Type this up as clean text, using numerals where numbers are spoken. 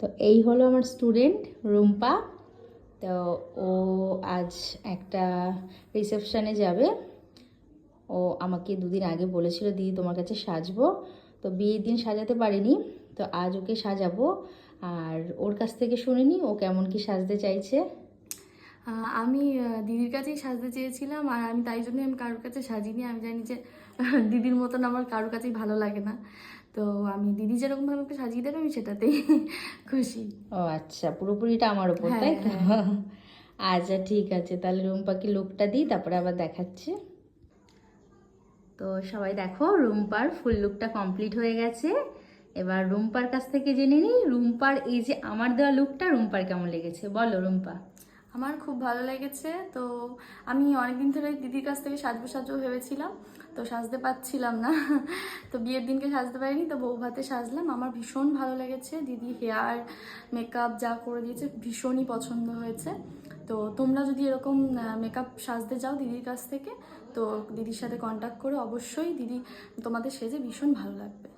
তো এই হলো আমার স্টুডেন্ট রুম্পা। তো ও আজ একটা রিসেপশানে যাবে। ও আমাকে দুদিন আগে বলেছিল দিদি তোমার কাছে সাজবো, তো বিয়ের দিন সাজাতে পারিনি, তো আজ ওকে সাজাবো। আর ওর কাছ থেকে শুনিনি ও কেমন কি সাজতে চাইছে। আমি দিদির কাছেই সাজতে চেয়েছিলাম, আর আমি তাই জন্যই আমি কারোর কাছে সাজিনি। আমি জানি যে দিদির মতন আমার কারোর কাছেই ভালো লাগে না। তো আমি দিদি যেরকমভাবে আমাকে সাজিয়ে দেবে আমি সেটাতেই খুশি। ও আচ্ছা, পুরোপুরিটা আমার উপর, হ্যাঁ তাই তো? হ্যাঁ। আচ্ছা ঠিক আছে, তাহলে রুম্পাকে লুকটা দিই, তারপরে আবার দেখাচ্ছি। তো সবাই দেখো, রুম্পার ফুল লুকটা কমপ্লিট হয়ে গেছে। এবার রুম্পার কাছ থেকে জেনে নিই রুম্পার এই যে আমার দেওয়া লুকটা রুম্পার কেমন লেগেছে। বলো রুম্পা। আমার খুব ভালো লেগেছে। তো আমি অনেকদিন ধরে দিদির কাছ থেকে সাজবো সাজবো ভেবেছিলাম, তো সাজতে পারছিলাম না। তো বিয়ের দিনকে সাজতে পারিনি, তো বউ ভাতে সাজলাম। আমার ভীষণ ভালো লেগেছে, দিদি হেয়ার মেকআপ যা করে দিয়েছে ভীষণই পছন্দ হয়েছে। তো তোমরা যদি এরকম মেকআপ সাজতে যাও দিদির কাছ থেকে, তো দিদির সাথে কন্ট্যাক্ট করে অবশ্যই দিদি তোমাদের সেজে ভীষণ ভালো লাগবে।